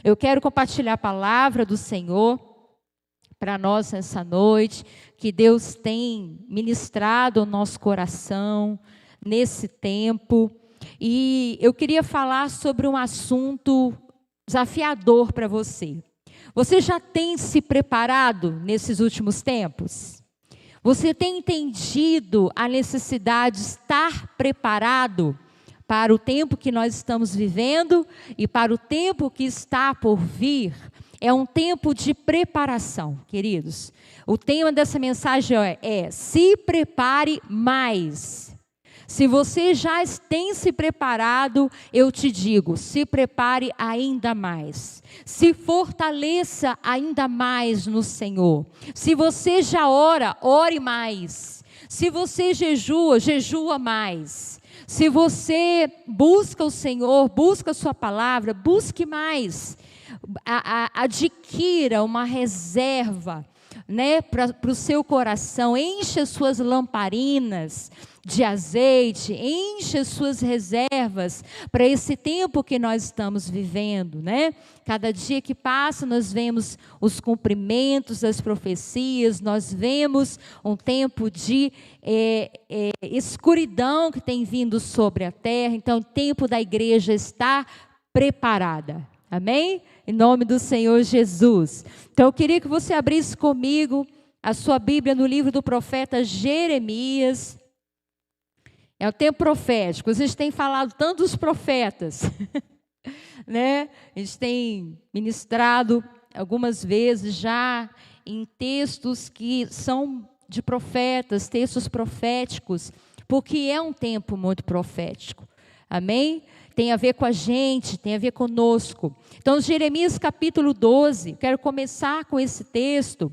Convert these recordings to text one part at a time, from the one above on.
Eu quero compartilhar a palavra do Senhor para nós nessa noite, que Deus tem ministrado ao nosso coração nesse tempo. E eu queria falar sobre um assunto desafiador para você. Você já tem se preparado nesses últimos tempos? Você tem entendido a necessidade de estar preparado para o tempo que nós estamos vivendo e para o tempo que está por vir? É um tempo de preparação, queridos. O tema dessa mensagem é se prepare mais. Se você já tem se preparado, eu te digo, se prepare ainda mais. Se fortaleça ainda mais no Senhor. Se você já ora, ore mais. Se você jejua, jejua mais. Se você busca o Senhor, busca a sua palavra, busque mais. Adquira uma reserva, né, para o seu coração. Encha as suas lamparinas de azeite, enche as suas reservas para esse tempo que nós estamos vivendo, né? Cada dia que passa nós vemos os cumprimentos das profecias, nós vemos um tempo de escuridão que tem vindo sobre a terra. Então o tempo da igreja está preparada, amém? Em nome do Senhor Jesus. Então eu queria que você abrisse comigo a sua Bíblia no livro do profeta Jeremias. É o tempo profético. A gente tem falado tanto dos profetas, né? A gente tem ministrado algumas vezes já em textos que são de profetas, textos proféticos, porque é um tempo muito profético. Amém? Tem a ver com a gente, tem a ver conosco. Então, Jeremias capítulo 12, quero começar com esse texto.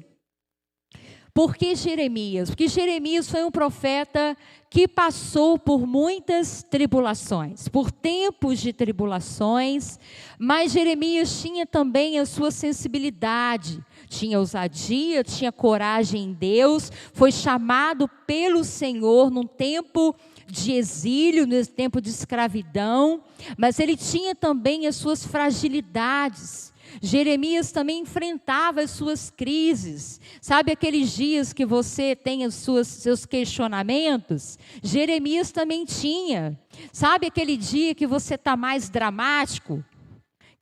Por que Jeremias? Porque Jeremias foi um profeta que passou por muitas tribulações, por tempos de tribulações, mas Jeremias tinha também a sua sensibilidade, tinha ousadia, tinha coragem em Deus, foi chamado pelo Senhor num tempo de exílio, no tempo de escravidão, mas ele tinha também as suas fragilidades. Jeremias também enfrentava as suas crises. Sabe aqueles dias que você tem os seus questionamentos? Jeremias também tinha. Sabe aquele dia que você está mais dramático?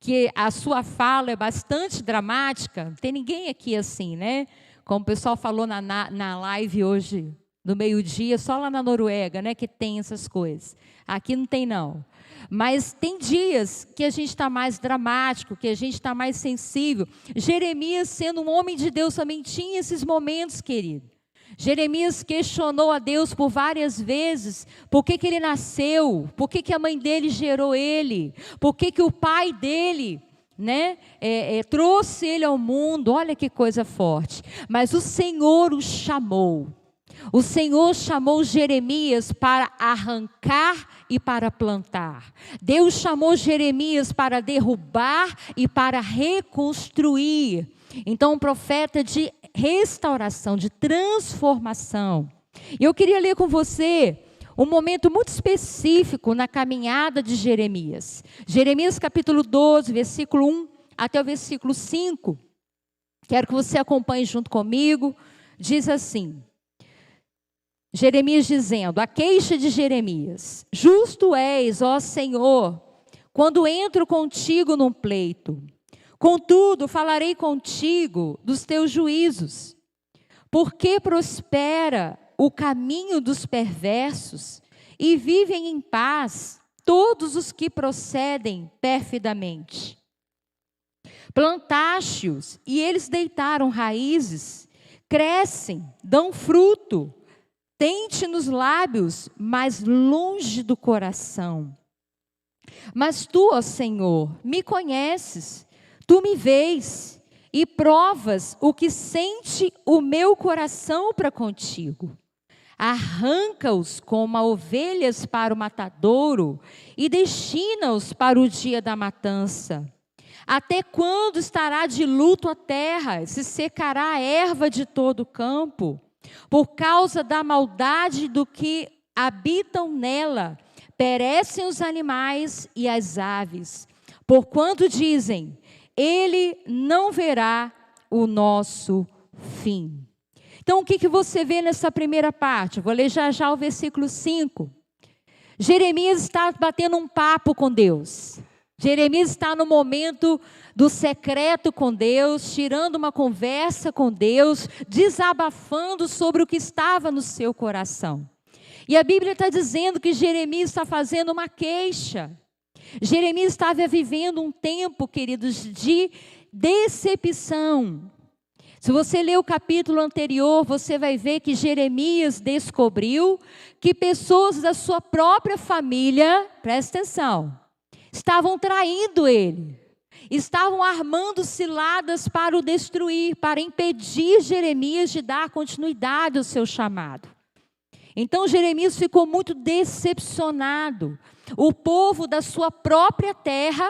Que a sua fala é bastante dramática? Não tem ninguém aqui assim, né? Como o pessoal falou na live hoje, no meio-dia, só lá na Noruega, né, que tem essas coisas. Aqui não tem, não. Mas tem dias que a gente está mais dramático, que a gente está mais sensível. Jeremias, sendo um homem de Deus, também tinha esses momentos, querido. Jeremias questionou a Deus por várias vezes, por que ele nasceu, por que a mãe dele gerou ele, por que o pai dele, né, trouxe ele ao mundo. Olha que coisa forte. Mas o Senhor o chamou. O Senhor chamou Jeremias para arrancar e para plantar. Deus chamou Jeremias para derrubar e para reconstruir. Então, um profeta de restauração, de transformação. E eu queria ler com você um momento muito específico na caminhada de Jeremias. Jeremias capítulo 12, versículo 1 até o versículo 5. Quero que você acompanhe junto comigo. Diz assim: Jeremias dizendo, a queixa de Jeremias: justo és, ó Senhor, quando entro contigo num pleito. Contudo, falarei contigo dos teus juízos. Porque prospera o caminho dos perversos e vivem em paz todos os que procedem perfidamente. Plantaste-os e eles deitaram raízes, crescem, dão fruto. Tente nos lábios, mas longe do coração. Mas tu, ó Senhor, me conheces, tu me vês e provas o que sente o meu coração para contigo. Arranca-os como ovelhas para o matadouro e destina-os para o dia da matança. Até quando estará de luto a terra, se secará a erva de todo o campo? Por causa da maldade do que habitam nela, perecem os animais e as aves. Porquanto dizem, ele não verá o nosso fim. Então, o que você vê nessa primeira parte? Vou ler já o versículo 5. Jeremias está batendo um papo com Deus. Jeremias está no momento do secreto com Deus, tirando uma conversa com Deus, desabafando sobre o que estava no seu coração. E a Bíblia está dizendo que Jeremias está fazendo uma queixa. Jeremias estava vivendo um tempo, queridos, de decepção. Se você ler o capítulo anterior, você vai ver que Jeremias descobriu que pessoas da sua própria família, presta atenção, estavam traindo ele, estavam armando ciladas para o destruir, para impedir Jeremias de dar continuidade ao seu chamado. Então Jeremias ficou muito decepcionado. O povo da sua própria terra,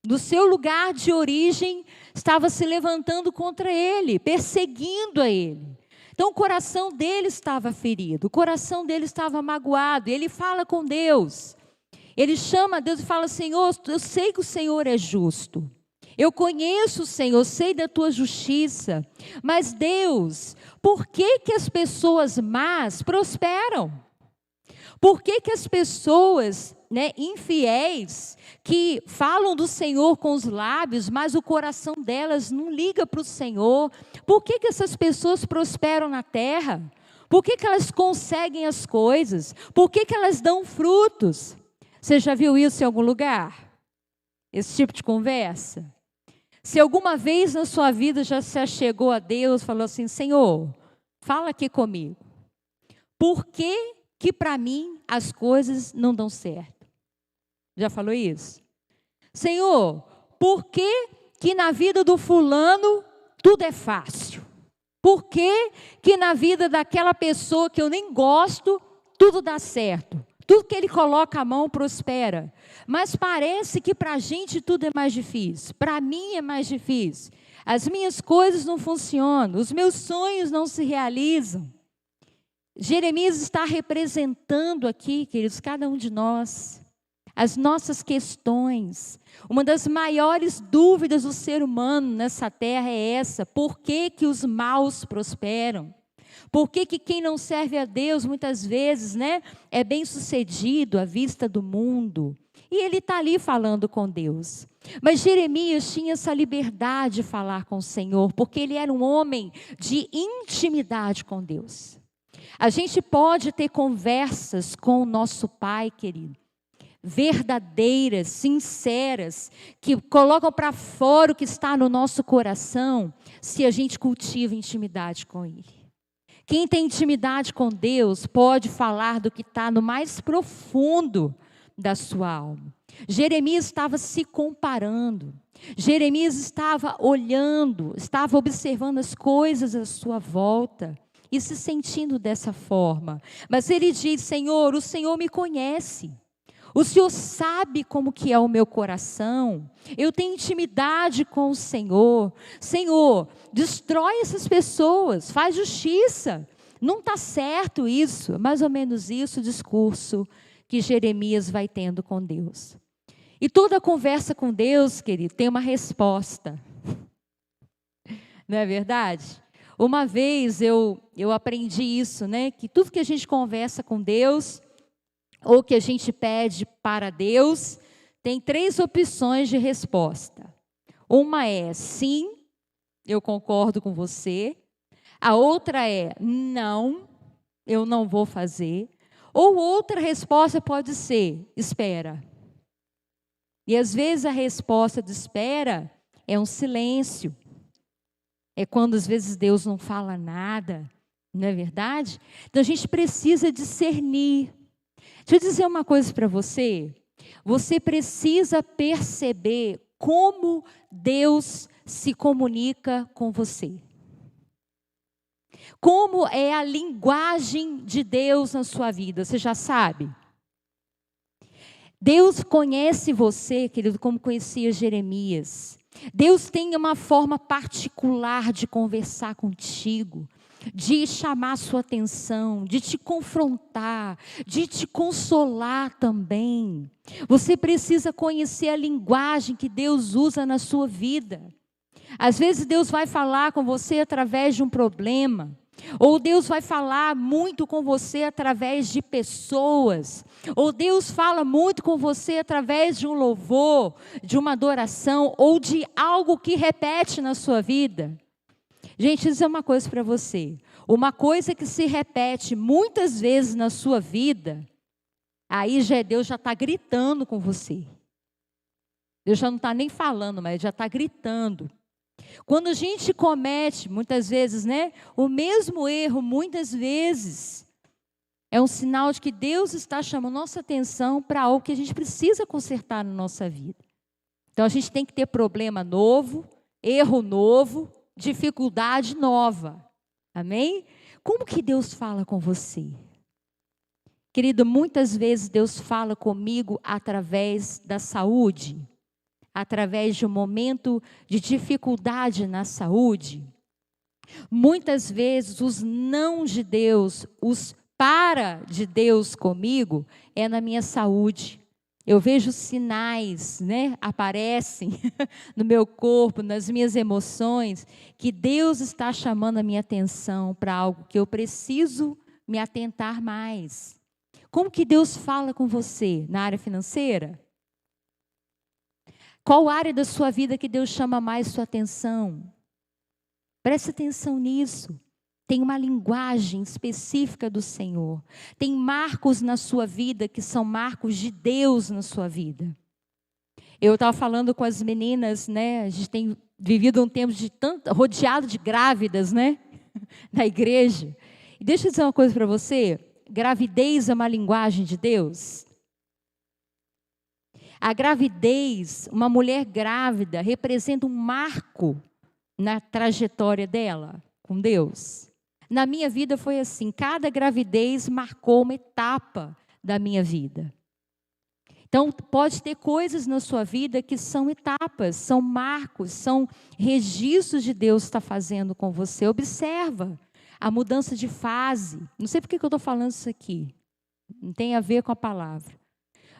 do seu lugar de origem, estava se levantando contra ele, perseguindo a ele. Então o coração dele estava ferido, o coração dele estava magoado, e ele fala com Deus. Ele chama a Deus e fala: Senhor, eu sei que o Senhor é justo. Eu conheço o Senhor, eu sei da tua justiça. Mas Deus, por que as pessoas más prosperam? Por que as pessoas, infiéis, que falam do Senhor com os lábios, mas o coração delas não liga para o Senhor? Por que essas pessoas prosperam na terra? Por que elas conseguem as coisas? Por que elas dão frutos? Você já viu isso em algum lugar? Esse tipo de conversa? Se alguma vez na sua vida já se achegou a Deus, falou assim: Senhor, fala aqui comigo. Por que para mim as coisas não dão certo? Já falou isso? Senhor, por que na vida do fulano tudo é fácil? Por que na vida daquela pessoa que eu nem gosto, tudo dá certo? Tudo que ele coloca a mão prospera. Mas parece que para a gente tudo é mais difícil. Para mim é mais difícil. As minhas coisas não funcionam. Os meus sonhos não se realizam. Jeremias está representando aqui, queridos, cada um de nós, as nossas questões. Uma das maiores dúvidas do ser humano nessa terra é essa: por que os maus prosperam? Por que quem não serve a Deus muitas vezes, é bem sucedido à vista do mundo? E ele está ali falando com Deus. Mas Jeremias tinha essa liberdade de falar com o Senhor, porque ele era um homem de intimidade com Deus. A gente pode ter conversas com o nosso Pai, querido, verdadeiras, sinceras, que colocam para fora o que está no nosso coração, se a gente cultiva intimidade com Ele. Quem tem intimidade com Deus pode falar do que está no mais profundo da sua alma. Jeremias estava se comparando. Jeremias estava olhando, estava observando as coisas à sua volta e se sentindo dessa forma. Mas ele diz: Senhor, o Senhor me conhece. O Senhor sabe como que é o meu coração. Eu tenho intimidade com o Senhor. Senhor, destrói essas pessoas, faz justiça. Não está certo isso. Mais ou menos isso o discurso que Jeremias vai tendo com Deus. E toda conversa com Deus, querido, tem uma resposta. Não é verdade? Uma vez eu aprendi isso, que tudo que a gente conversa com Deus, ou que a gente pede para Deus, tem 3 opções de resposta. Uma é: sim, eu concordo com você. A outra é: não, eu não vou fazer. Ou outra resposta pode ser: espera. E às vezes a resposta de espera é um silêncio. É quando às vezes Deus não fala nada, não é verdade? Então a gente precisa discernir. Deixa eu dizer uma coisa para você. Você precisa perceber como Deus se comunica com você. Como é a linguagem de Deus na sua vida, você já sabe? Deus conhece você, querido, como conhecia Jeremias. Deus tem uma forma particular de conversar contigo. de chamar sua atenção, de te confrontar, de te consolar também. Você precisa conhecer a linguagem que Deus usa na sua vida. Às vezes Deus vai falar com você através de um problema, ou Deus vai falar muito com você através de pessoas, ou Deus fala muito com você através de um louvor, de uma adoração, ou de algo que repete na sua vida. Gente, isso é uma coisa para você. Uma coisa que se repete muitas vezes na sua vida, aí Deus já está gritando com você. Deus já não está nem falando, mas já está gritando. Quando a gente comete, muitas vezes, o mesmo erro, muitas vezes, é um sinal de que Deus está chamando nossa atenção para algo que a gente precisa consertar na nossa vida. Então, a gente tem que ter problema novo, erro novo, dificuldade nova. Amém? Como que Deus fala com você? Querido, muitas vezes Deus fala comigo através da saúde, através de um momento de dificuldade na saúde. Muitas vezes os não de Deus, os para de Deus comigo, é na minha saúde. Eu vejo sinais, aparecem no meu corpo, nas minhas emoções, que Deus está chamando a minha atenção para algo que eu preciso me atentar mais. Como que Deus fala com você na área financeira? Qual área da sua vida que Deus chama mais sua atenção? Preste atenção nisso. Tem uma linguagem específica do Senhor. Tem marcos na sua vida que são marcos de Deus na sua vida. Eu estava falando com as meninas, a gente tem vivido um tempo rodeado de grávidas, na igreja. E deixa eu dizer uma coisa para você. Gravidez é uma linguagem de Deus. A gravidez, uma mulher grávida, representa um marco na trajetória dela com Deus. Na minha vida foi assim, cada gravidez marcou uma etapa da minha vida. Então, pode ter coisas na sua vida que são etapas, são marcos, são registros de Deus está fazendo com você. Observa a mudança de fase. Não sei por que eu estou falando isso aqui. Não tem a ver com a palavra.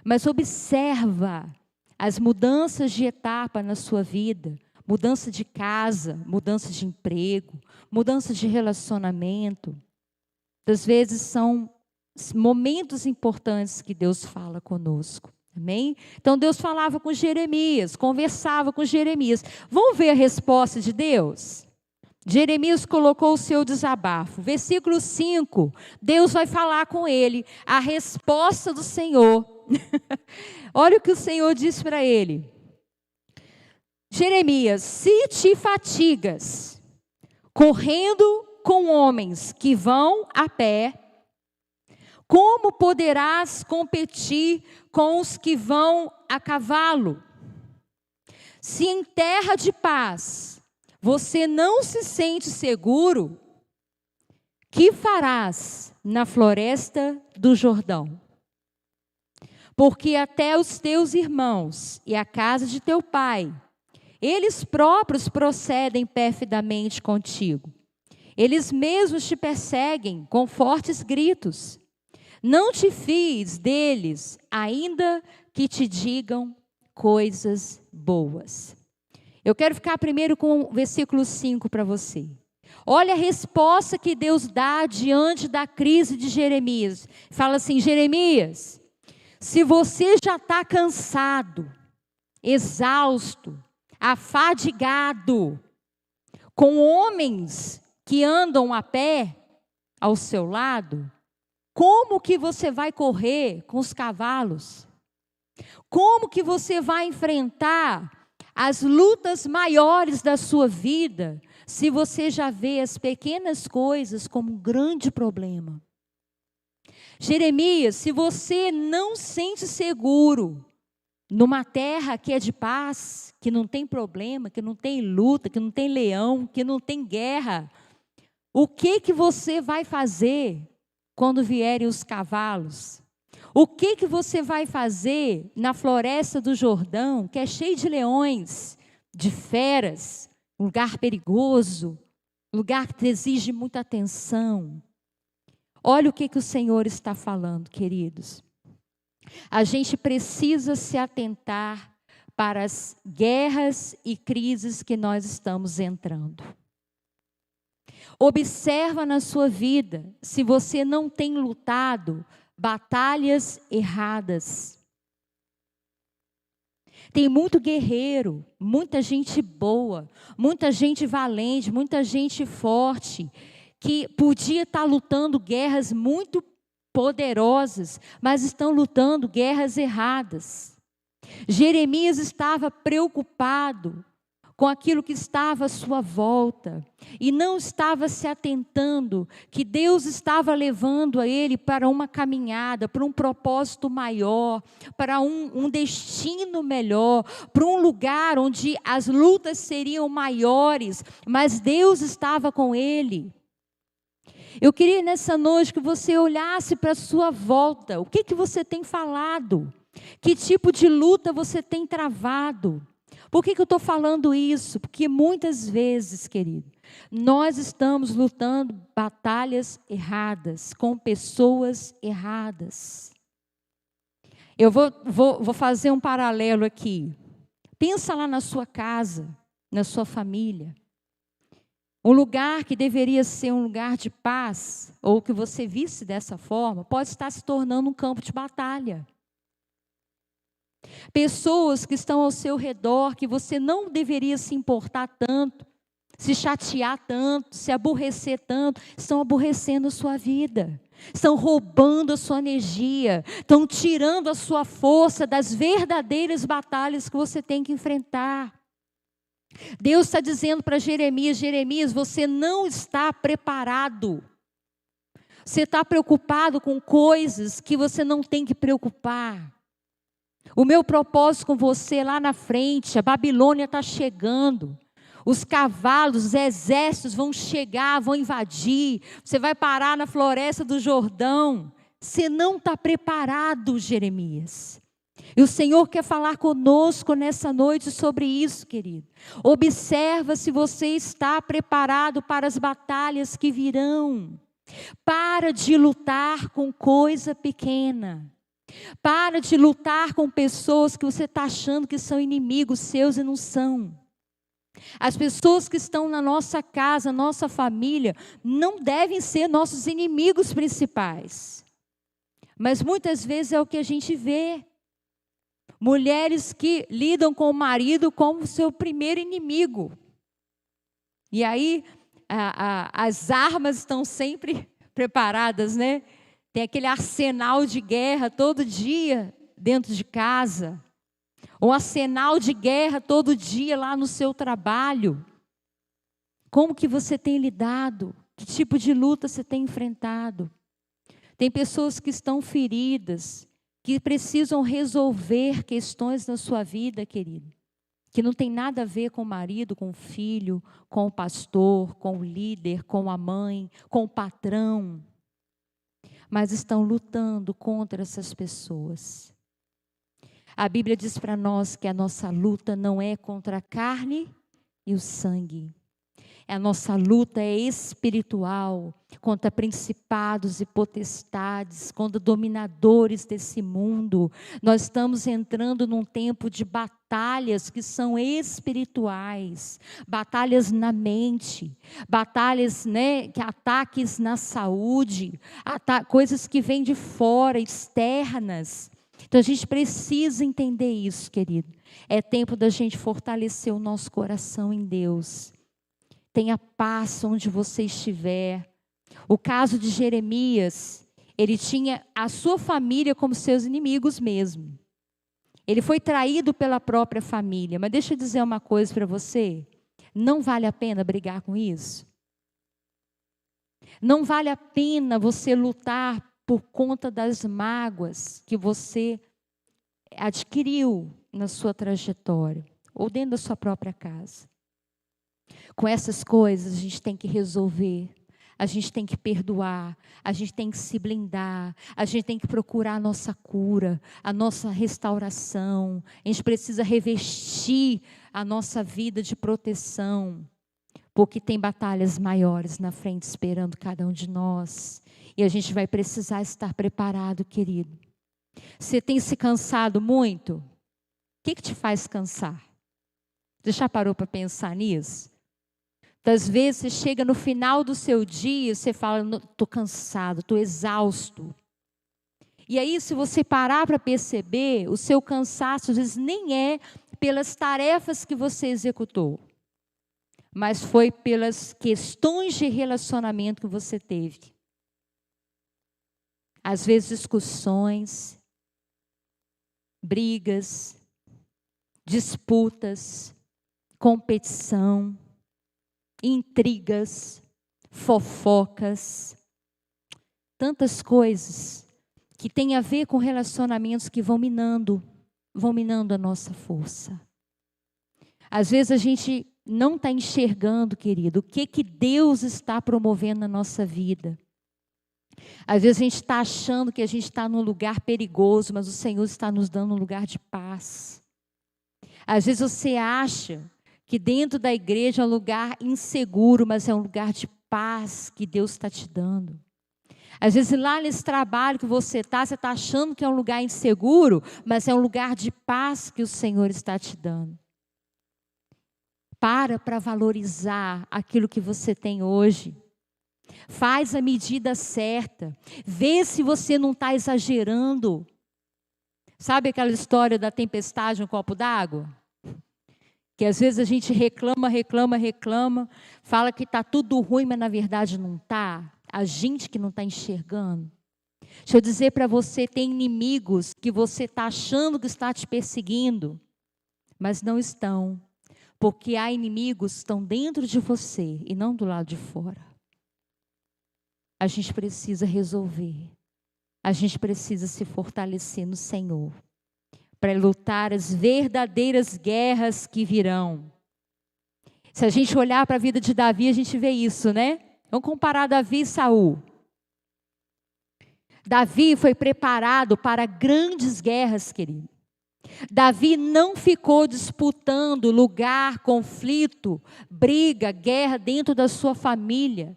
Mas observa as mudanças de etapa na sua vida. Mudança de casa, mudança de emprego, mudança de relacionamento. Às vezes são momentos importantes que Deus fala conosco. Amém? Então Deus falava com Jeremias, conversava com Jeremias. Vamos ver a resposta de Deus? Jeremias colocou o seu desabafo. Versículo 5, Deus vai falar com ele. A resposta do Senhor. Olha o que o Senhor diz para ele. Jeremias, se te fatigas, correndo com homens que vão a pé, como poderás competir com os que vão a cavalo? Se em terra de paz você não se sente seguro, que farás na floresta do Jordão? Porque até os teus irmãos e a casa de teu pai, eles próprios procedem perfidamente contigo. Eles mesmos te perseguem com fortes gritos. Não te fies deles, ainda que te digam coisas boas. Eu quero ficar primeiro com o versículo 5 para você. Olha a resposta que Deus dá diante da crise de Jeremias. Fala assim, Jeremias, se você já está cansado, exausto, afadigado, com homens que andam a pé ao seu lado, como que você vai correr com os cavalos? Como que você vai enfrentar as lutas maiores da sua vida, se você já vê as pequenas coisas como um grande problema? Jeremias, se você não sente seguro numa terra que é de paz, que não tem problema, que não tem luta, que não tem leão, que não tem guerra, o que você vai fazer quando vierem os cavalos? O que você vai fazer na floresta do Jordão, que é cheio de leões, de feras, um lugar perigoso, lugar que exige muita atenção. Olha o que o Senhor está falando, queridos. A gente precisa se atentar para as guerras e crises que nós estamos entrando. Observa na sua vida se você não tem lutado batalhas erradas. Tem muito guerreiro, muita gente boa, muita gente valente, muita gente forte, que podia estar lutando guerras muito poderosas, mas estão lutando guerras erradas. Jeremias estava preocupado com aquilo que estava à sua volta, e não estava se atentando que Deus estava levando a ele para uma caminhada, para um propósito maior, para um destino melhor, para um lugar onde as lutas seriam maiores, mas Deus estava com ele. Eu queria nessa noite que você olhasse para a sua volta, o que você tem falado? Que tipo de luta você tem travado? Por que eu estou falando isso? Porque muitas vezes, querido, nós estamos lutando batalhas erradas, com pessoas erradas. Eu vou fazer um paralelo aqui. Pensa lá na sua casa, na sua família. Um lugar que deveria ser um lugar de paz, ou que você visse dessa forma, pode estar se tornando um campo de batalha. Pessoas que estão ao seu redor, que você não deveria se importar tanto, se chatear tanto, se aborrecer tanto, estão aborrecendo a sua vida, estão roubando a sua energia, estão tirando a sua força das verdadeiras batalhas que você tem que enfrentar. Deus está dizendo para Jeremias: Jeremias, você não está preparado. Você está preocupado com coisas que você não tem que preocupar. O meu propósito com você lá na frente, a Babilônia está chegando. Os cavalos, os exércitos vão chegar, vão invadir. Você vai parar na floresta do Jordão. Você não está preparado, Jeremias. E o Senhor quer falar conosco nessa noite sobre isso, querido. Observa se você está preparado para as batalhas que virão. Para de lutar com coisa pequena. Para de lutar com pessoas que você está achando que são inimigos seus e não são. As pessoas que estão na nossa casa, nossa família, não devem ser nossos inimigos principais. Mas muitas vezes é o que a gente vê. Mulheres que lidam com o marido como seu primeiro inimigo. E aí, as armas estão sempre preparadas, né? Tem aquele arsenal de guerra todo dia dentro de casa. Um arsenal de guerra todo dia lá no seu trabalho. Como que você tem lidado? Que tipo de luta você tem enfrentado? Tem pessoas que estão feridas, que precisam resolver questões na sua vida, querido, que não tem nada a ver com o marido, com o filho, com o pastor, com o líder, com a mãe, com o patrão, mas estão lutando contra essas pessoas. A Bíblia diz para nós que a nossa luta não é contra a carne e o sangue. A nossa luta é espiritual, contra principados e potestades, contra dominadores desse mundo. Nós estamos entrando num tempo de batalhas que são espirituais, batalhas na mente, batalhas, que ataques na saúde, coisas que vêm de fora, externas. Então a gente precisa entender isso, querido. É tempo da gente fortalecer o nosso coração em Deus. Tenha paz onde você estiver. O caso de Jeremias, ele tinha a sua família como seus inimigos mesmo. Ele foi traído pela própria família. Mas deixa eu dizer uma coisa para você. Não vale a pena brigar com isso. Não vale a pena você lutar por conta das mágoas que você adquiriu na sua trajetória, ou dentro da sua própria casa. Com essas coisas a gente tem que resolver, a gente tem que perdoar, a gente tem que se blindar, a gente tem que procurar a nossa cura, a nossa restauração. A gente precisa revestir a nossa vida de proteção, porque tem batalhas maiores na frente esperando cada um de nós. E a gente vai precisar estar preparado, querido. Você tem se cansado muito? O que te faz cansar? Você já parou para pensar nisso? Às vezes você chega no final do seu dia, você fala, estou cansado, estou exausto. E aí, se você parar para perceber, o seu cansaço às vezes nem é pelas tarefas que você executou, mas foi pelas questões de relacionamento que você teve. Às vezes discussões, brigas, disputas, competição, intrigas, fofocas, tantas coisas que têm a ver com relacionamentos que vão minando a nossa força. Às vezes a gente não está enxergando, querido, o que Deus está promovendo na nossa vida. Às vezes a gente está achando que a gente está num lugar perigoso, mas o Senhor está nos dando um lugar de paz. Às vezes você acha que dentro da igreja é um lugar inseguro, mas é um lugar de paz que Deus está te dando. Às vezes lá nesse trabalho que você está achando que é um lugar inseguro, mas é um lugar de paz que o Senhor está te dando. Para valorizar aquilo que você tem hoje. Faz a medida certa. Vê se você não está exagerando. Sabe aquela história da tempestade no copo d'água? Que às vezes a gente reclama, fala que está tudo ruim, mas na verdade não está. A gente que não está enxergando. Deixa eu dizer para você, tem inimigos que você está achando que está te perseguindo, mas não estão. Porque há inimigos que estão dentro de você e não do lado de fora. A gente precisa resolver. A gente precisa se fortalecer no Senhor. Para lutar as verdadeiras guerras que virão. Se a gente olhar para a vida de Davi, a gente vê isso, né? Vamos comparar Davi e Saul. Davi foi preparado para grandes guerras, querido. Davi não ficou disputando lugar, conflito, briga, guerra dentro da sua família.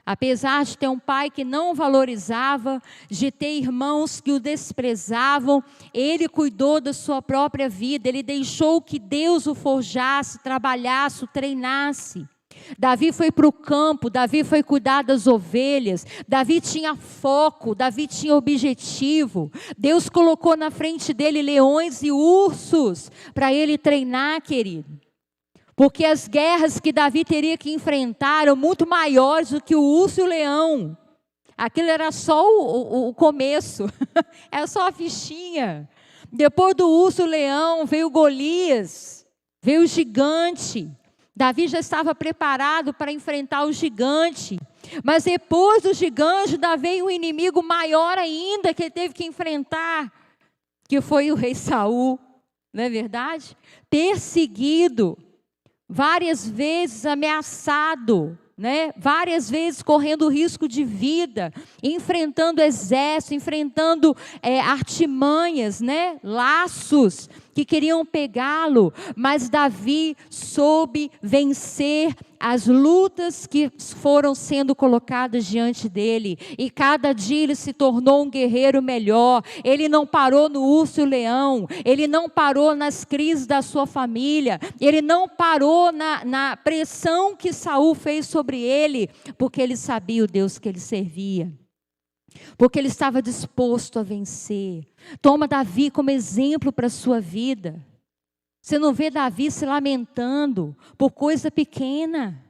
Apesar de ter um pai que não o valorizava, de ter irmãos que o desprezavam, ele cuidou da sua própria vida, ele deixou que Deus o forjasse, trabalhasse, o treinasse. Davi foi para o campo, Davi foi cuidar das ovelhas, Davi tinha foco, Davi tinha objetivo. Deus colocou na frente dele leões e ursos para ele treinar, querido. Porque as guerras que Davi teria que enfrentar eram muito maiores do que o urso e o leão. Aquilo era só o começo, era só a fichinha. Depois do urso e o leão veio Golias, veio o gigante. Davi já estava preparado para enfrentar o gigante. Mas depois do gigante, veio um inimigo maior ainda que ele teve que enfrentar, que foi o rei Saul, não é verdade? Perseguido, várias vezes ameaçado, né? Várias vezes correndo risco de vida, enfrentando exército, enfrentando artimanhas, né? Laços que queriam pegá-lo, mas Davi soube vencer as lutas que foram sendo colocadas diante dele, e cada dia ele se tornou um guerreiro melhor. Ele não parou no urso e o leão, ele não parou nas crises da sua família, ele não parou na pressão que Saul fez sobre ele, porque ele sabia o Deus que ele servia. Porque ele estava disposto a vencer. Toma Davi como exemplo para a sua vida. Você não vê Davi se lamentando por coisa pequena.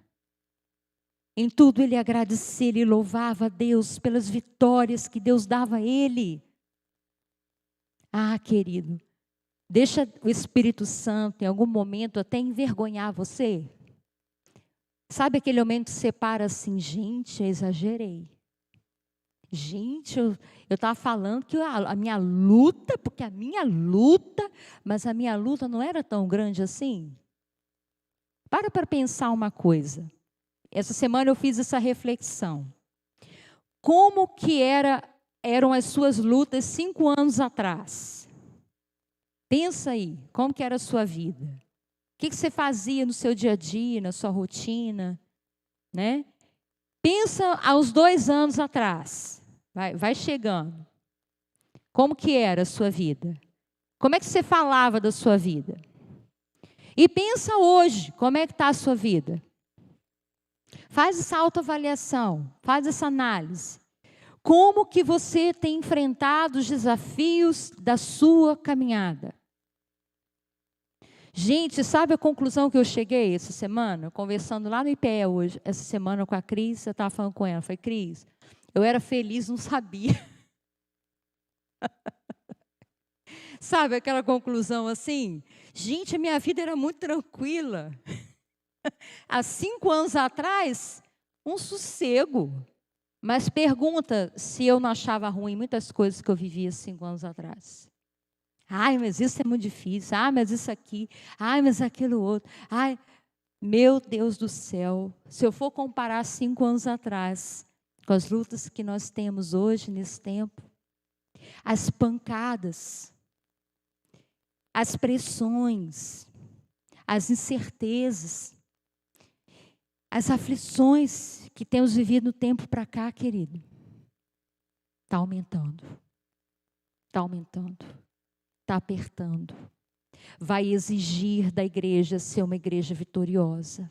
Em tudo ele agradecia, ele louvava a Deus pelas vitórias que Deus dava a ele. Ah, querido, deixa o Espírito Santo em algum momento até envergonhar você. Sabe aquele momento que você para assim, gente, eu exagerei. Gente, eu estava falando que a minha luta, porque a minha luta, mas a minha luta não era tão grande assim. Para pensar uma coisa. Essa semana eu fiz essa reflexão. Como que eram as suas lutas 5 anos atrás? Pensa aí, como que era a sua vida? O que você fazia no seu dia a dia, na sua rotina? né? Pensa aos 2 anos atrás, vai chegando. Como que era a sua vida? Como é que você falava da sua vida? E pensa hoje, como é que está a sua vida? Faz essa autoavaliação, faz essa análise. Como que você tem enfrentado os desafios da sua caminhada? Gente, sabe a conclusão que eu cheguei essa semana? Conversando lá no IPE hoje, essa semana com a Cris, eu estava falando com ela. Falei, Cris, eu era feliz, não sabia. Sabe aquela conclusão assim? Gente, a minha vida era muito tranquila. Há 5 anos atrás, um sossego. Mas pergunta se eu não achava ruim muitas coisas que eu vivia 5 anos atrás. Ai, mas isso é muito difícil. Ai, mas isso aqui. Ai, mas aquilo outro. Ai, meu Deus do céu. Se eu for comparar 5 anos atrás com as lutas que nós temos hoje, nesse tempo, as pancadas, as pressões, as incertezas, as aflições que temos vivido no tempo para cá, querido, está aumentando. Está aumentando. Está apertando. Vai exigir da igreja ser uma igreja vitoriosa.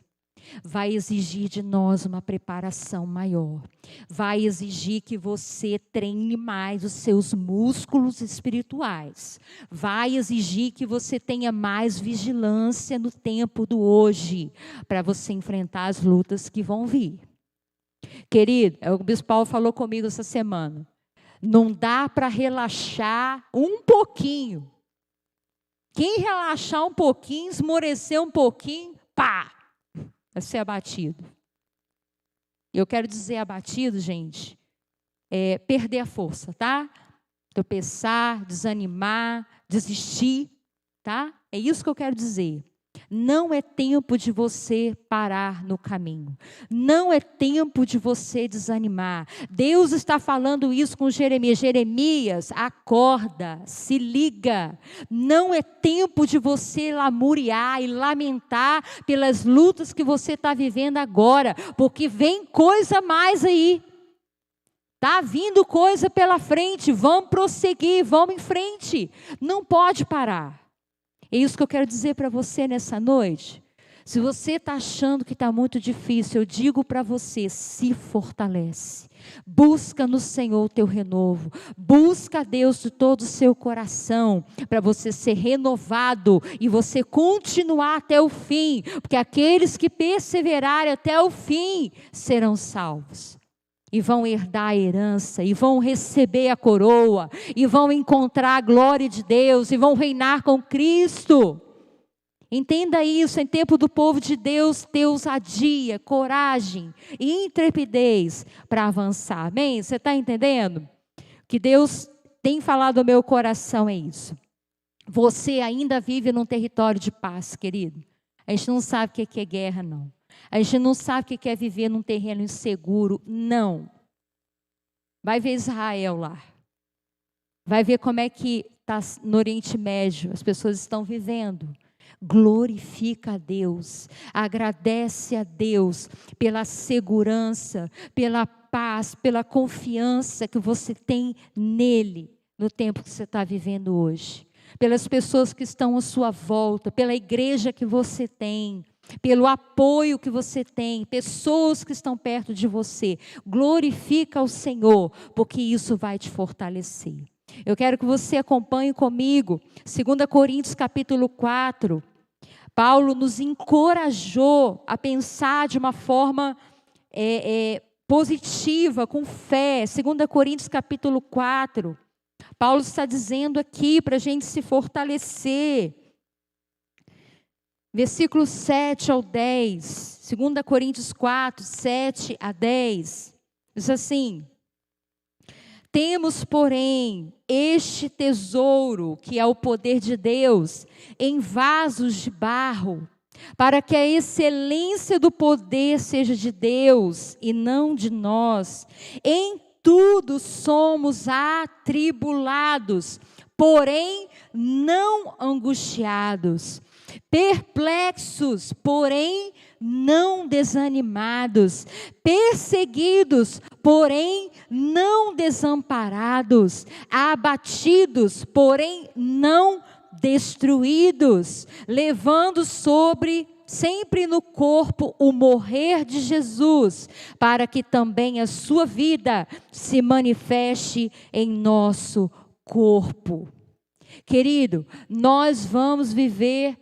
Vai exigir de nós uma preparação maior. Vai exigir que você treine mais os seus músculos espirituais. Vai exigir que você tenha mais vigilância no tempo do hoje, para você enfrentar as lutas que vão vir. Querido, o bispo Paulo falou comigo essa semana. Não dá para relaxar um pouquinho. Quem relaxar um pouquinho, esmorecer um pouquinho, pá, vai ser abatido. Eu quero dizer abatido, gente, é perder a força, tá? Tropeçar, desanimar, desistir, tá? É isso que eu quero dizer. Não é tempo de você parar no caminho. Não é tempo de você desanimar. Deus está falando isso com Jeremias. Jeremias, acorda, se liga. Não é tempo de você lamuriar e lamentar pelas lutas que você está vivendo agora, porque vem coisa mais aí. Está vindo coisa pela frente, vamos prosseguir, vamos em frente. Não pode parar. É isso que eu quero dizer para você nessa noite. Se você está achando que está muito difícil, eu digo para você, se fortalece. Busca no Senhor o teu renovo. Busca a Deus de todo o seu coração, para você ser renovado e você continuar até o fim. Porque aqueles que perseverarem até o fim serão salvos. E vão herdar a herança, e vão receber a coroa, e vão encontrar a glória de Deus, e vão reinar com Cristo. Entenda isso, em tempo do povo de Deus, ter ousadia, coragem e intrepidez para avançar. Amém? Você está entendendo? O que Deus tem falado ao meu coração é isso. Você ainda vive num território de paz, querido. A gente não sabe o que é guerra, não. A gente não sabe o que é viver num terreno inseguro, não. Vai ver Israel lá. Vai ver como é que está no Oriente Médio, as pessoas estão vivendo. Glorifica a Deus, agradece a Deus pela segurança, pela paz, pela confiança que você tem nele, no tempo que você está vivendo hoje. Pelas pessoas que estão à sua volta, pela igreja que você tem, pelo apoio que você tem, pessoas que estão perto de você. Glorifica o Senhor, porque isso vai te fortalecer. Eu quero que você acompanhe comigo, 2 Coríntios capítulo 4. Paulo nos encorajou a pensar de uma forma positiva, com fé. 2 Coríntios capítulo 4. Paulo está dizendo aqui para a gente se fortalecer. Versículos 7 ao 10, 2 Coríntios 4, 7 a 10, diz assim: temos, porém, este tesouro, que é o poder de Deus, em vasos de barro, para que a excelência do poder seja de Deus e não de nós. Em tudo somos atribulados, porém não angustiados, perplexos, porém não desanimados, perseguidos, porém não desamparados, abatidos, porém não destruídos, levando sempre no corpo o morrer de Jesus, para que também a sua vida se manifeste em nosso corpo. Querido, nós vamos viver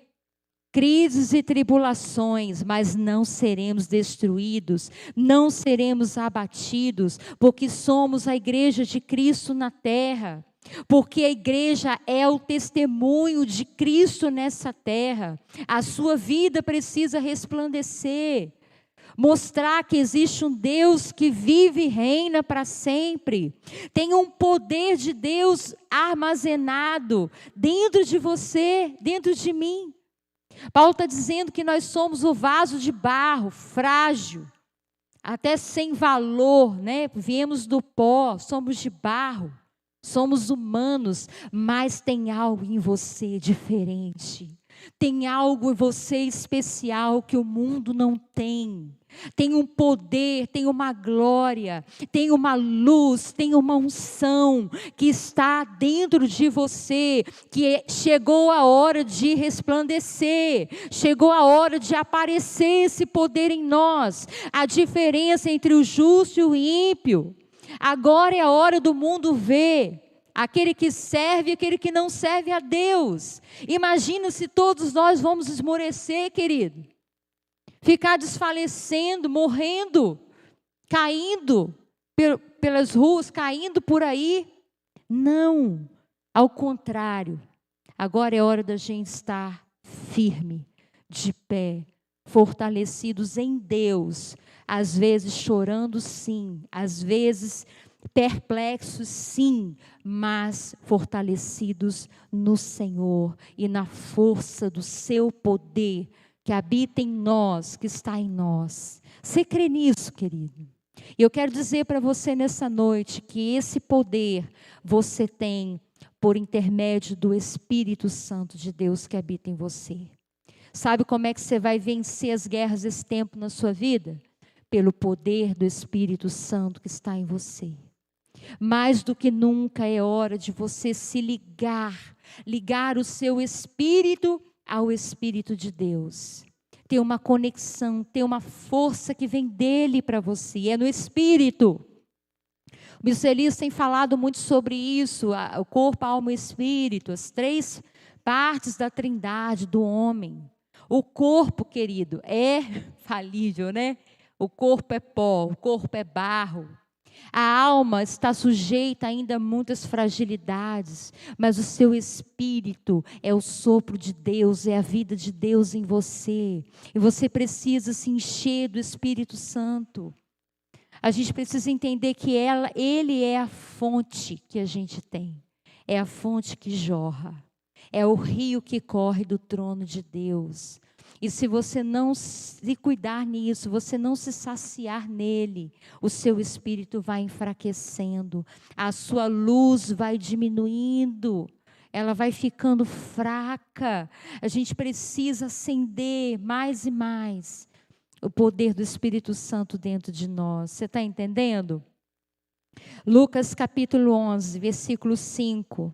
crises e tribulações, mas não seremos destruídos, não seremos abatidos, porque somos a igreja de Cristo na terra. Porque a igreja é o testemunho de Cristo nessa terra. A sua vida precisa resplandecer, mostrar que existe um Deus que vive e reina para sempre. Tem um poder de Deus armazenado dentro de você, dentro de mim. Paulo está dizendo que nós somos o vaso de barro, frágil, até sem valor, né? Viemos do pó, somos de barro. Somos humanos, mas tem algo em você diferente. Tem algo em você especial que o mundo não tem. Tem um poder, tem uma glória, tem uma luz, tem uma unção que está dentro de você, que chegou a hora de resplandecer, chegou a hora de aparecer esse poder em nós. A diferença entre o justo e o ímpio. Agora é a hora do mundo ver aquele que serve e aquele que não serve a Deus. Imagina se todos nós vamos esmorecer, querido. Ficar desfalecendo, morrendo, caindo pelas ruas, caindo por aí. Não, ao contrário. Agora é hora da gente estar firme, de pé, fortalecidos em Deus. Às vezes chorando sim, às vezes perplexos sim, mas fortalecidos no Senhor e na força do seu poder que habita em nós, que está em nós. Você crê nisso, querido? E eu quero dizer para você nessa noite que esse poder você tem por intermédio do Espírito Santo de Deus que habita em você. Sabe como é que você vai vencer as guerras desse tempo na sua vida? Pelo poder do Espírito Santo que está em você. Mais do que nunca é hora de você se ligar o seu espírito ao Espírito de Deus. Ter uma conexão, ter uma força que vem dele para você, é no Espírito. O Michelis tem falado muito sobre isso, o corpo, a alma e o Espírito, as três partes da trindade do homem. O corpo, querido, é falível, né? O corpo é pó, o corpo é barro. A alma está sujeita ainda a muitas fragilidades, mas o seu espírito é o sopro de Deus, é a vida de Deus em você. E você precisa se encher do Espírito Santo. A gente precisa entender que Ele é a fonte que a gente tem. É a fonte que jorra. É o rio que corre do trono de Deus. E se você não se cuidar nisso, você não se saciar nele, o seu espírito vai enfraquecendo, a sua luz vai diminuindo, ela vai ficando fraca. A gente precisa acender mais e mais o poder do Espírito Santo dentro de nós. Você está entendendo? Lucas capítulo 11, versículo 5.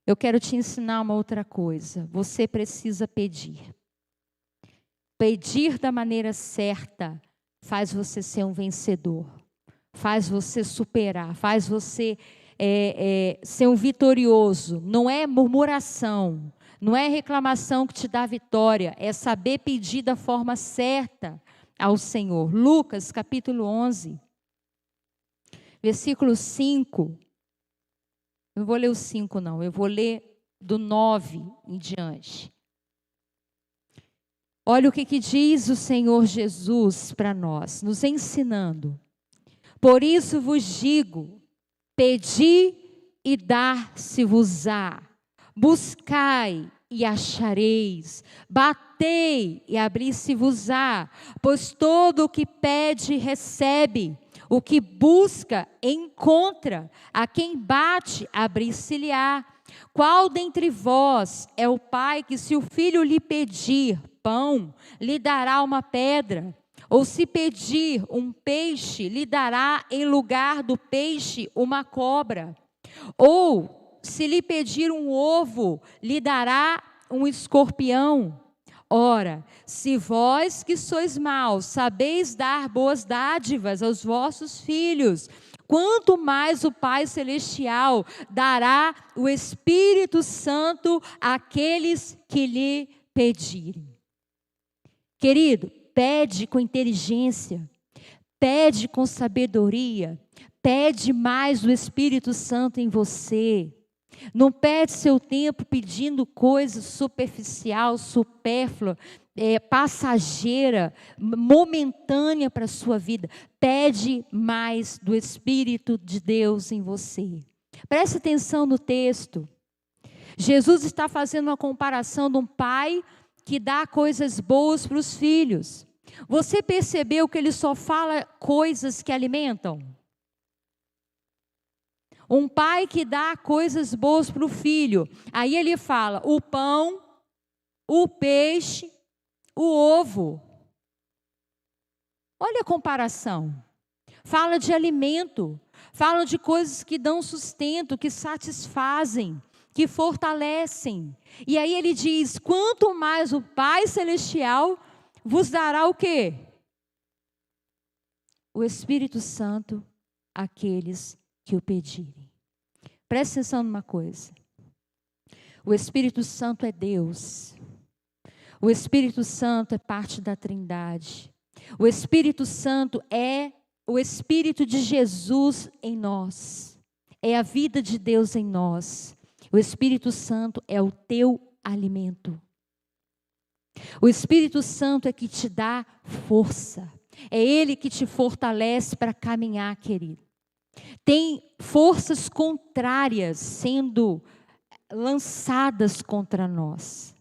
Eu quero te ensinar uma outra coisa. Você precisa pedir. Pedir da maneira certa faz você ser um vencedor, faz você superar, faz você ser um vitorioso. Não é murmuração, não é reclamação que te dá vitória, é saber pedir da forma certa ao Senhor. Lucas capítulo 11, versículo 5. Não vou ler o 5 não, eu vou ler do 9 em diante. Olha o que diz o Senhor Jesus para nós, nos ensinando. Por isso vos digo, pedi e dar-se-vos-á, buscai e achareis, batei e abrir-se-vos-á, pois todo o que pede recebe, o que busca encontra, a quem bate abrir-se-lhe-á. Qual dentre vós é o pai que, se o filho lhe pedir pão, lhe dará uma pedra? Ou se pedir um peixe, lhe dará em lugar do peixe uma cobra. Ou se lhe pedir um ovo, lhe dará um escorpião. Ora, se vós que sois maus, sabeis dar boas dádivas aos vossos filhos, quanto mais o Pai Celestial dará o Espírito Santo àqueles que lhe pedirem. Querido, pede com inteligência, pede com sabedoria, pede mais do Espírito Santo em você. Não perde seu tempo pedindo coisa superficial, supérflua, passageira, momentânea para a sua vida. Pede mais do Espírito de Deus em você. Preste atenção no texto. Jesus está fazendo uma comparação de um pai que dá coisas boas para os filhos. Você percebeu que ele só fala coisas que alimentam? Um pai que dá coisas boas para o filho. Aí ele fala o pão, o peixe, o ovo. Olha a comparação. Fala de alimento. Fala de coisas que dão sustento, que satisfazem, que fortalecem. E aí ele diz, quanto mais o Pai Celestial vos dará o quê? O Espírito Santo àqueles que o pedirem. Presta atenção numa coisa. O Espírito Santo é Deus. O Espírito Santo é parte da Trindade. O Espírito Santo é o Espírito de Jesus em nós. É a vida de Deus em nós. O Espírito Santo é o teu alimento. O Espírito Santo é que te dá força. É Ele que te fortalece para caminhar, querido. Tem forças contrárias sendo lançadas contra nós,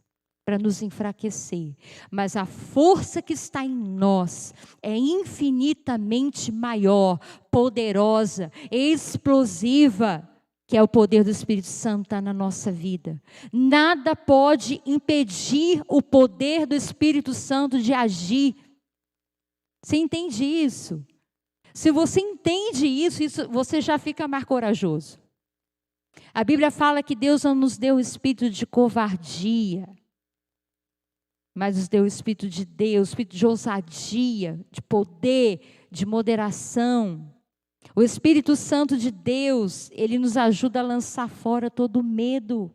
para nos enfraquecer. Mas a força que está em nós é infinitamente maior, poderosa, explosiva, que é o poder do Espírito Santo está na nossa vida. Nada pode impedir o poder do Espírito Santo de agir. Você entende isso? Se você entende isso, você já fica mais corajoso. A Bíblia fala que Deus não nos deu o espírito de covardia, mas nos deu o espírito de Deus, o espírito de ousadia, de poder, de moderação. O Espírito Santo de Deus, ele nos ajuda a lançar fora todo medo,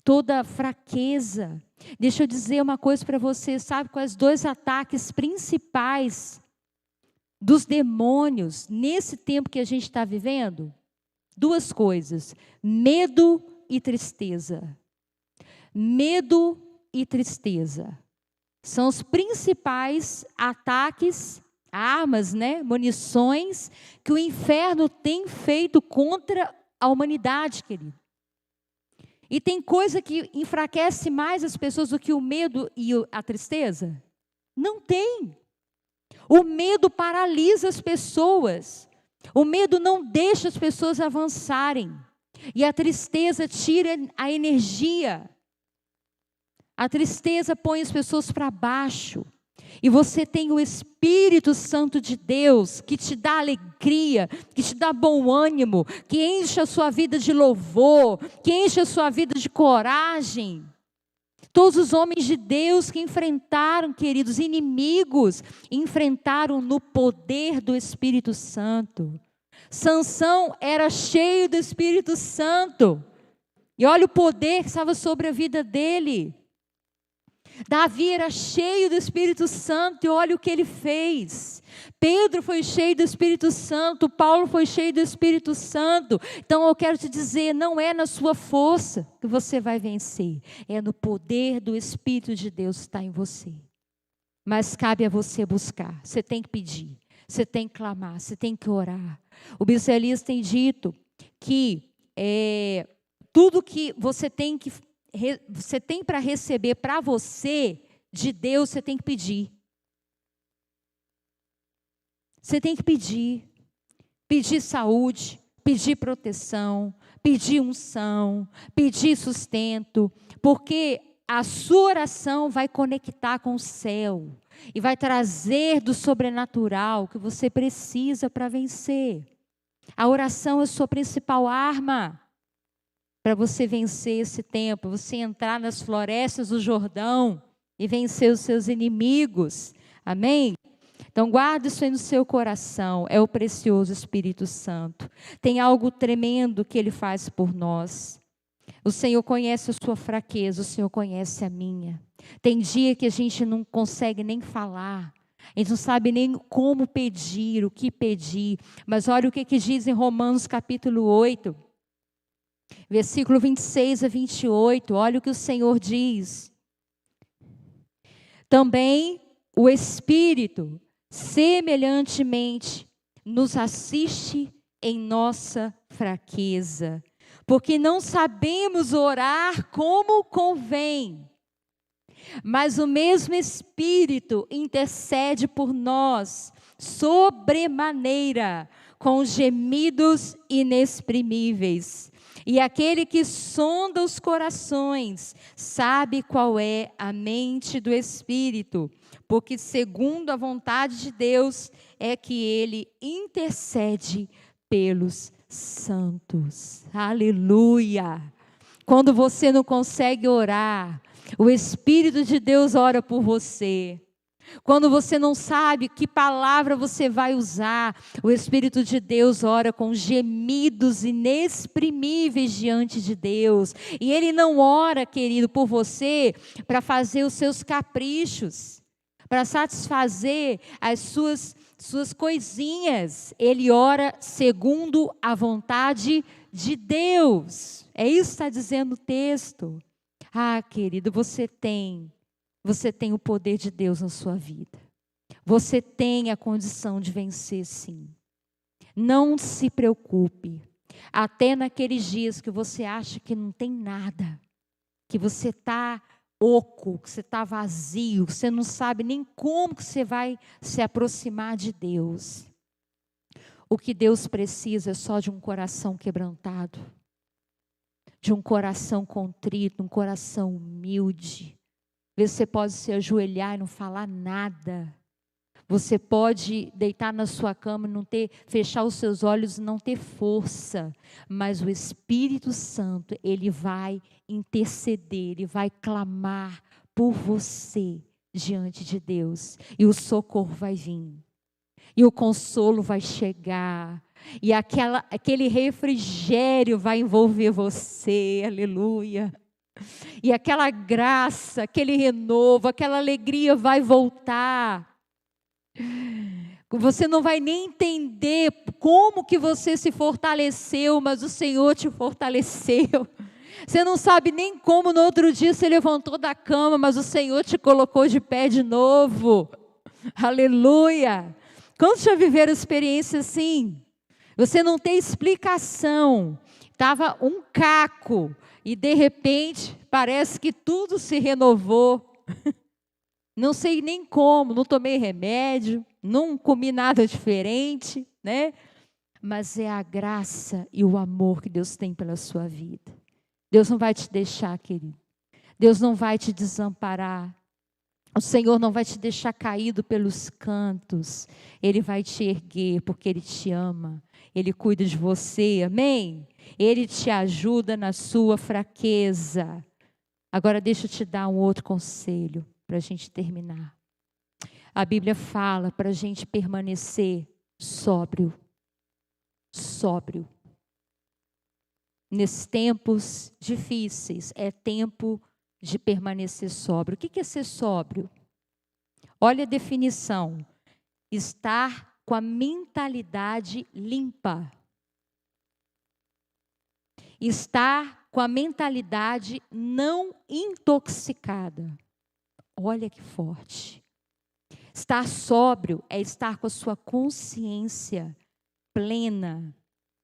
toda fraqueza. Deixa eu dizer uma coisa para você, sabe quais os dois ataques principais dos demônios nesse tempo que a gente está vivendo? Duas coisas: medo e tristeza. Medo e tristeza são os principais ataques, armas, munições que o inferno tem feito contra a humanidade, querido. E tem coisa que enfraquece mais as pessoas do que o medo e a tristeza? Não tem. O medo paralisa as pessoas. O medo não deixa as pessoas avançarem. E a tristeza tira a energia. A tristeza põe as pessoas para baixo. E você tem o Espírito Santo de Deus que te dá alegria, que te dá bom ânimo, que enche a sua vida de louvor, que enche a sua vida de coragem. Todos os homens de Deus que enfrentaram, queridos, inimigos, enfrentaram no poder do Espírito Santo. Sansão era cheio do Espírito Santo. E olha o poder que estava sobre a vida dele. Davi era cheio do Espírito Santo e olha o que ele fez. Pedro foi cheio do Espírito Santo, Paulo foi cheio do Espírito Santo. Então eu quero te dizer, não é na sua força que você vai vencer, é no poder do Espírito de Deus que está em você. Mas cabe a você buscar, você tem que pedir, você tem que clamar, você tem que orar. O bispo Elias tem dito que tudo que você tem para receber para você, de Deus, você tem que pedir. Você tem que pedir. Pedir saúde, pedir proteção, pedir unção, pedir sustento. Porque a sua oração vai conectar com o céu e vai trazer do sobrenatural que você precisa para vencer. A oração é a sua principal arma para você vencer esse tempo, você entrar nas florestas do Jordão e vencer os seus inimigos. Amém? Então guarde isso aí no seu coração, é o precioso Espírito Santo. Tem algo tremendo que Ele faz por nós. O Senhor conhece a sua fraqueza, o Senhor conhece a minha. Tem dia que a gente não consegue nem falar, a gente não sabe nem como pedir, o que pedir. Mas olha o que diz em Romanos capítulo 8, versículo 26 a 28, olha o que o Senhor diz. Também o Espírito, semelhantemente, nos assiste em nossa fraqueza, porque não sabemos orar como convém, mas o mesmo Espírito intercede por nós, sobremaneira, com gemidos inexprimíveis. E aquele que sonda os corações, sabe qual é a mente do Espírito, porque segundo a vontade de Deus, é que Ele intercede pelos santos. Aleluia! Quando você não consegue orar, o Espírito de Deus ora por você. Quando você não sabe que palavra você vai usar, o Espírito de Deus ora com gemidos inexprimíveis diante de Deus. E Ele não ora, querido, por você para fazer os seus caprichos, para satisfazer as suas coisinhas. Ele ora segundo a vontade de Deus. É isso que está dizendo o texto. Ah, querido, você tem o poder de Deus na sua vida. Você tem a condição de vencer, sim. Não se preocupe. Até naqueles dias que você acha que não tem nada, que você está oco, que você está vazio, que você não sabe nem como que você vai se aproximar de Deus. O que Deus precisa é só de um coração quebrantado, de um coração contrito, um coração humilde. Você pode se ajoelhar e não falar nada. Você pode deitar na sua cama e fechar os seus olhos e não ter força. Mas o Espírito Santo, Ele vai interceder, Ele vai clamar por você diante de Deus. E o socorro vai vir. E o consolo vai chegar. E aquele refrigério vai envolver você. Aleluia. E aquela graça, aquele renovo, aquela alegria vai voltar. Você não vai nem entender como que você se fortaleceu, mas o Senhor te fortaleceu. Você não sabe nem como no outro dia você levantou da cama, mas o Senhor te colocou de pé de novo. Aleluia! Quantos já viveram experiência assim? Você não tem explicação. Estava um caco e de repente parece que tudo se renovou. Não sei nem como, não tomei remédio, não comi nada diferente, né? Mas é a graça e o amor que Deus tem pela sua vida. Deus não vai te deixar, querido. Deus não vai te desamparar. O Senhor não vai te deixar caído pelos cantos. Ele vai te erguer porque Ele te ama. Ele cuida de você, amém? Ele te ajuda na sua fraqueza. Agora deixa eu te dar um outro conselho para a gente terminar. A Bíblia fala para a gente permanecer sóbrio. Sóbrio. Nesses tempos difíceis, é tempo de permanecer sóbrio. O que é ser sóbrio? Olha a definição. Estar com a mentalidade limpa. Estar com a mentalidade não intoxicada. Olha que forte. Estar sóbrio é estar com a sua consciência plena,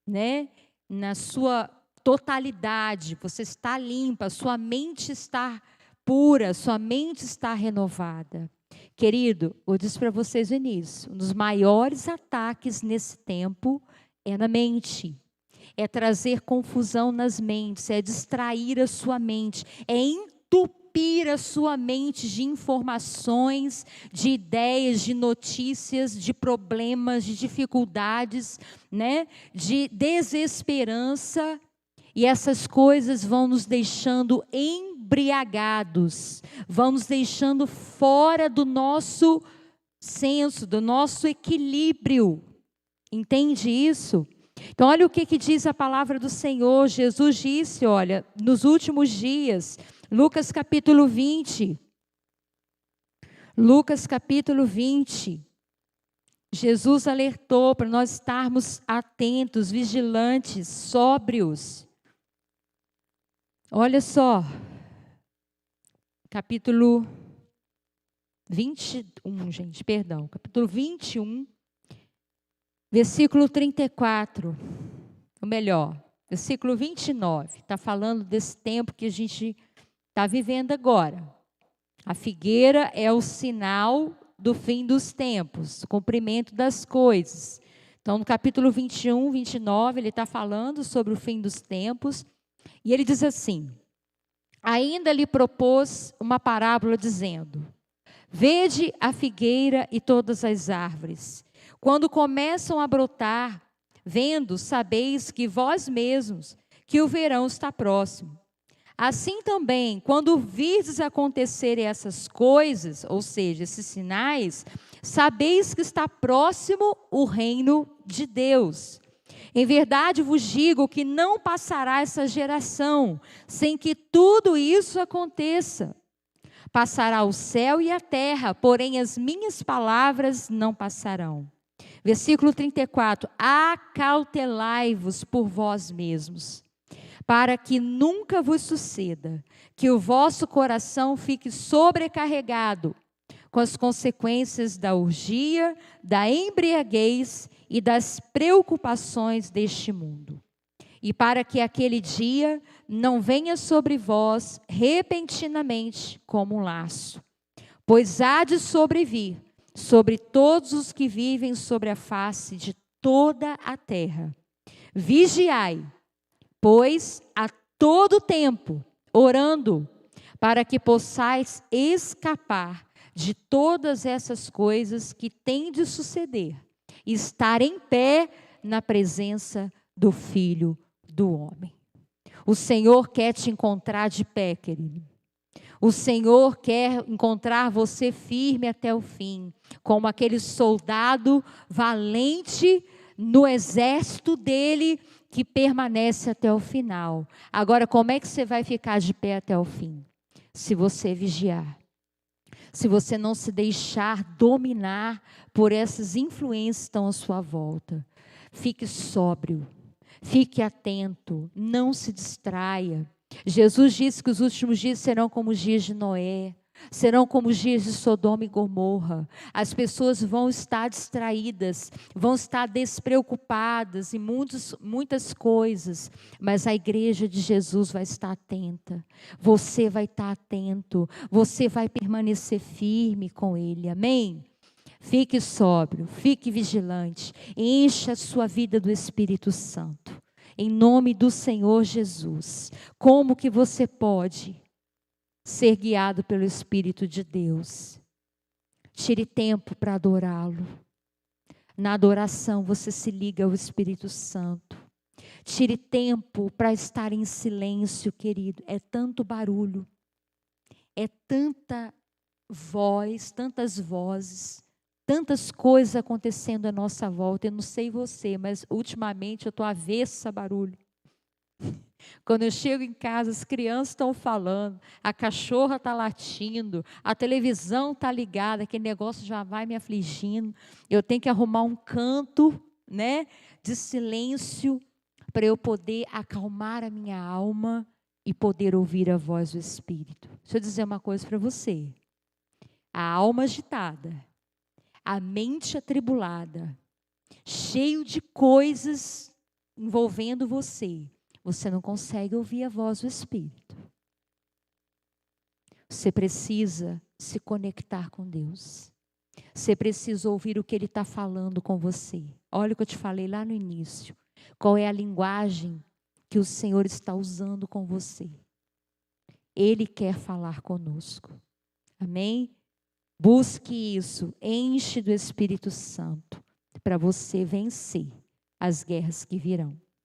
né? Na sua totalidade, você está limpa, sua mente está pura, sua mente está renovada. Querido, eu disse para vocês no início, um dos maiores ataques nesse tempo é na mente. É trazer confusão nas mentes, é distrair a sua mente, é entupir entupir a sua mente de informações, de ideias, de notícias, de problemas, de dificuldades, né? De desesperança. E essas coisas vão nos deixando embriagados, vão nos deixando fora do nosso senso, do nosso equilíbrio. Entende isso? Então, olha o que diz a palavra do Senhor. Jesus disse, olha, nos últimos dias, Lucas capítulo 20. Lucas capítulo 20. Jesus alertou para nós estarmos atentos, vigilantes, sóbrios. Olha só, capítulo 21, gente, perdão, capítulo 21, versículo 34, ou melhor, versículo 29, está falando desse tempo que a gente está vivendo agora. A figueira é o sinal do fim dos tempos, o cumprimento das coisas. Então, no capítulo 21, 29, ele está falando sobre o fim dos tempos, e ele diz assim: ainda lhe propôs uma parábola dizendo: vede a figueira e todas as árvores. Quando começam a brotar, vendo, sabeis que vós mesmos, que o verão está próximo. Assim também, quando virdes acontecer essas coisas, ou seja, esses sinais, sabeis que está próximo o reino de Deus. Em verdade vos digo que não passará essa geração sem que tudo isso aconteça. Passará o céu e a terra, porém as minhas palavras não passarão. Versículo 34, acautelai-vos por vós mesmos, para que nunca vos suceda que o vosso coração fique sobrecarregado com as consequências da orgia, da embriaguez e das preocupações deste mundo. E para que aquele dia não venha sobre vós repentinamente como um laço, pois há de sobrevir sobre todos os que vivem sobre a face de toda a terra. Vigiai, pois a todo tempo, orando, para que possais escapar de todas essas coisas que têm de suceder, e estar em pé na presença do Filho do Homem. O Senhor quer te encontrar de pé, querido. O Senhor quer encontrar você firme até o fim, como aquele soldado valente no exército dele que permanece até o final. Agora, como é que você vai ficar de pé até o fim? Se você vigiar. Se você não se deixar dominar por essas influências que estão à sua volta. Fique sóbrio, fique atento, não se distraia. Jesus disse que os últimos dias serão como os dias de Noé, serão como os dias de Sodoma e Gomorra. As pessoas vão estar distraídas, vão estar despreocupadas em muitas coisas, mas a igreja de Jesus vai estar atenta. Você vai estar atento, você vai permanecer firme com Ele, amém? Fique sóbrio, fique vigilante, encha a sua vida do Espírito Santo. Em nome do Senhor Jesus. Como que você pode ser guiado pelo Espírito de Deus? Tire tempo para adorá-lo. Na adoração você se liga ao Espírito Santo. Tire tempo para estar em silêncio, querido. É tanto barulho, é tanta voz, tantas vozes, tantas coisas acontecendo à nossa volta. Eu não sei você, mas ultimamente eu estou avessa a barulho. Quando eu chego em casa, as crianças estão falando, a cachorra está latindo, a televisão está ligada, aquele negócio já vai me afligindo. Eu tenho que arrumar um canto, né, de silêncio para eu poder acalmar a minha alma e poder ouvir a voz do Espírito. Deixa eu dizer uma coisa para você. A alma agitada, a mente atribulada, cheio de coisas envolvendo você, você não consegue ouvir a voz do Espírito. Você precisa se conectar com Deus. Você precisa ouvir o que Ele está falando com você. Olha o que eu te falei lá no início. Qual é a linguagem que o Senhor está usando com você? Ele quer falar conosco. Amém? Busque isso, enche do Espírito Santo, para você vencer as guerras que virão.